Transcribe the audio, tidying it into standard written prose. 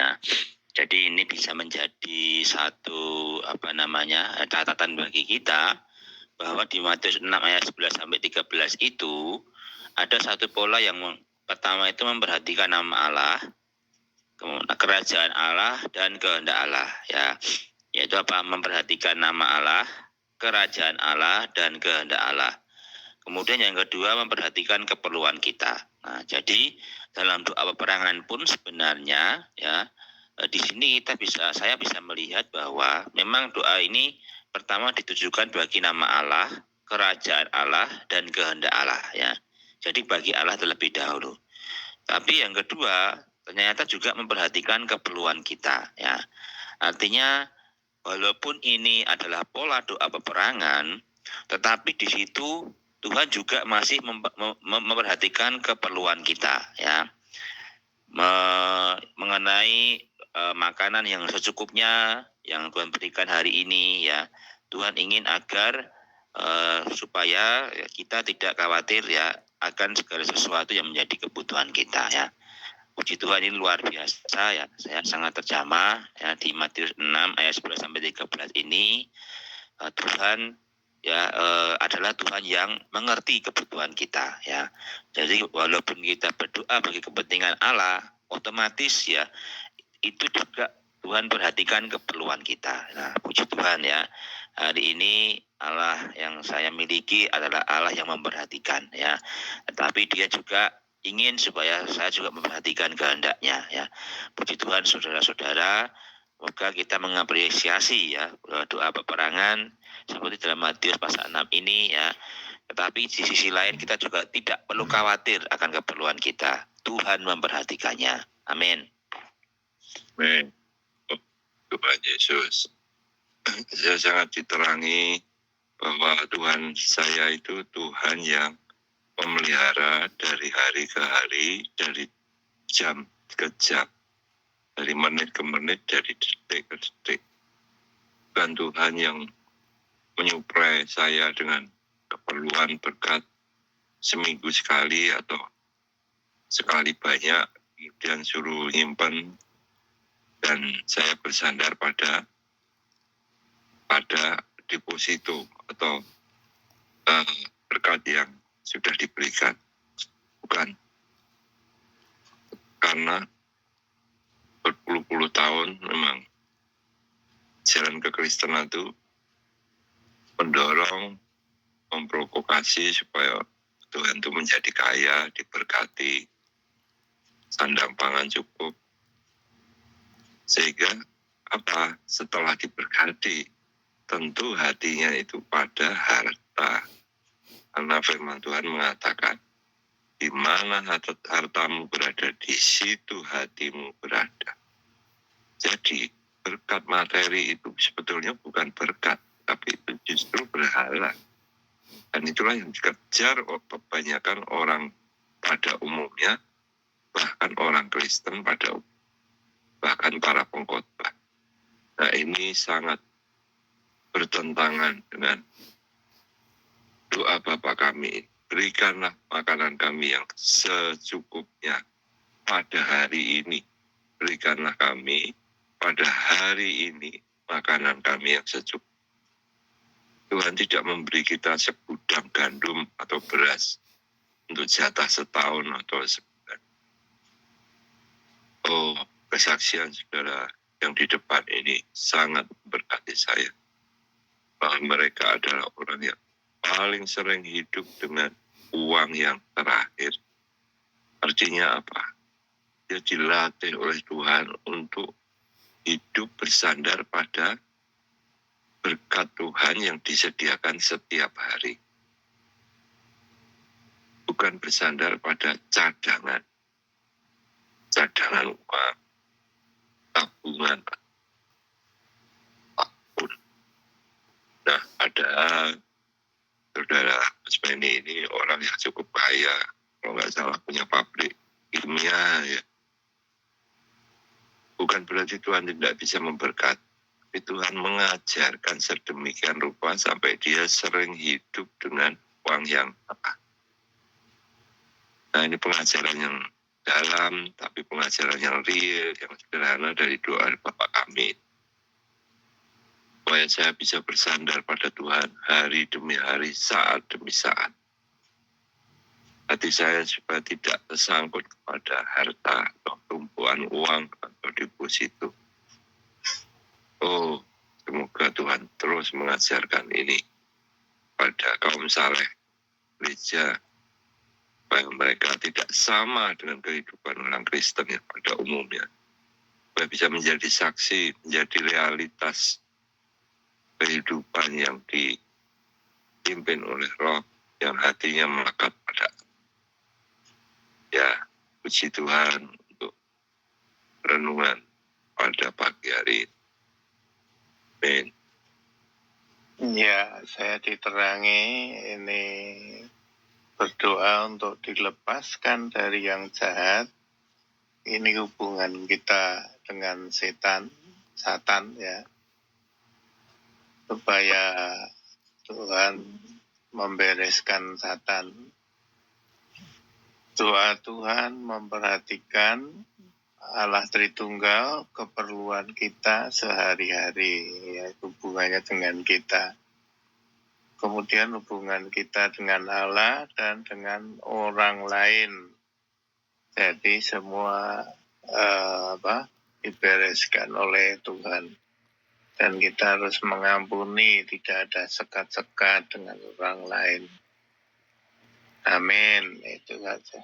ya. Jadi ini bisa menjadi satu catatan bagi kita bahwa di Matius 6 ayat 11 sampai 13 itu ada satu pola yang pertama itu memperhatikan nama Allah, kerajaan Allah dan kehendak Allah ya. Yaitu memperhatikan nama Allah, kerajaan Allah dan kehendak Allah. Kemudian yang kedua memperhatikan keperluan kita. Nah, jadi dalam doa peperangan pun sebenarnya ya di sini saya bisa melihat bahwa memang doa ini pertama ditujukan bagi nama Allah, kerajaan Allah dan kehendak Allah ya. Jadi bagi Allah terlebih dahulu. Tapi yang kedua ternyata juga memperhatikan keperluan kita ya. Artinya walaupun ini adalah pola doa peperangan, tetapi di situ Tuhan juga masih memperhatikan keperluan kita ya. Mengenai makanan yang secukupnya yang Tuhan berikan hari ini ya. Tuhan ingin agar supaya kita tidak khawatir ya akan segala sesuatu yang menjadi kebutuhan kita ya. Puji Tuhan, ini luar biasa ya. Saya sangat terjamah ya di Matius 6 ayat 11 sampai 13 ini. Tuhan ya adalah Tuhan yang mengerti kebutuhan kita ya. Jadi walaupun kita berdoa bagi kepentingan Allah, otomatis ya itu juga Tuhan perhatikan keperluan kita. Nah, puji Tuhan ya. Hari ini Allah yang saya miliki adalah Allah yang memperhatikan ya. Tetapi Dia juga ingin supaya saya juga memperhatikan kehendaknya ya. Puji Tuhan saudara-saudara, semoga kita mengapresiasi ya doa peperangan seperti dalam Matius pasal 6 ini ya. Tetapi di sisi lain kita juga tidak perlu khawatir akan keperluan kita. Tuhan memperhatikannya. Amin. Amin. Tuhan Yesus. Saya sangat diterangi bahwa Tuhan saya itu Tuhan yang memelihara dari hari ke hari, dari jam ke jam, dari menit ke menit, dari detik ke detik. Bukan Tuhan yang menyuplai saya dengan keperluan berkat seminggu sekali atau sekali banyak, kemudian suruh nyimpen, dan saya bersandar pada deposito atau berkat yang sudah diberikan. Bukan. Karena berpuluh-puluh tahun memang jalan kekristenan itu mendorong, memprovokasi supaya Tuhan itu menjadi kaya, diberkati, sandang pangan cukup. Sehingga setelah diberkati, tentu hatinya itu pada harta. Karena firman Tuhan mengatakan, di mana hartamu berada, di situ hatimu berada. Jadi berkat materi itu sebetulnya bukan berkat, tapi itu justru berhala. Dan itulah yang dikejar kebanyakan orang pada umumnya, bahkan orang Kristen pada umumnya, bahkan para pengkhotbah. Nah, ini sangat bertentangan dengan doa Bapa kami. Berikanlah makanan kami yang secukupnya pada hari ini. Berikanlah kami pada hari ini makanan kami yang secukupnya. Tuhan tidak memberi kita segudang gandum atau beras untuk jatah setahun atau sebulan. Oh, kesaksian saudara yang di depan ini sangat berkati saya. Bahwa mereka adalah orang yang paling sering hidup dengan uang yang terakhir. Artinya apa? Dia dilatih oleh Tuhan untuk hidup bersandar pada berkat Tuhan yang disediakan setiap hari. Bukan bersandar pada cadangan uang, tabungan, apapun. Nah, ada saudara Spenny ini orang yang cukup kaya, kalau nggak salah punya pabrik kimia ya. Bukan berarti Tuhan tidak bisa memberkati, tapi Tuhan mengajarkan sedemikian rupa sampai dia sering hidup dengan uang yang apa. Nah, ini pengajaran yang dalam, tapi pengajaran yang real, yang sederhana dari doa Bapak kami. Supaya saya bisa bersandar pada Tuhan hari demi hari, saat demi saat. Hati saya supaya tidak tersangkut kepada harta atau tumpuan uang atau deposito. Oh, semoga Tuhan terus mengajarkan ini pada kaum saleh gereja, supaya mereka tidak sama dengan kehidupan orang Kristen yang pada umumnya, supaya bisa menjadi saksi, menjadi realitas kehidupan yang dipimpin oleh Roh, yang hatinya melekat pada. Ya, puji Tuhan untuk renungan pada pagi hari ini. Amin. Ya, saya diterangi ini berdoa untuk dilepaskan dari yang jahat. Ini hubungan kita dengan Satan ya. Supaya Tuhan membereskan Satan. Doa Tuhan memperhatikan Allah Tritunggal, keperluan kita sehari-hari, ya, hubungannya dengan kita. Kemudian hubungan kita dengan Allah dan dengan orang lain. Jadi semua dibereskan oleh Tuhan. Dan kita harus mengampuni, tidak ada sekat-sekat dengan orang lain. Amin. Itu saja.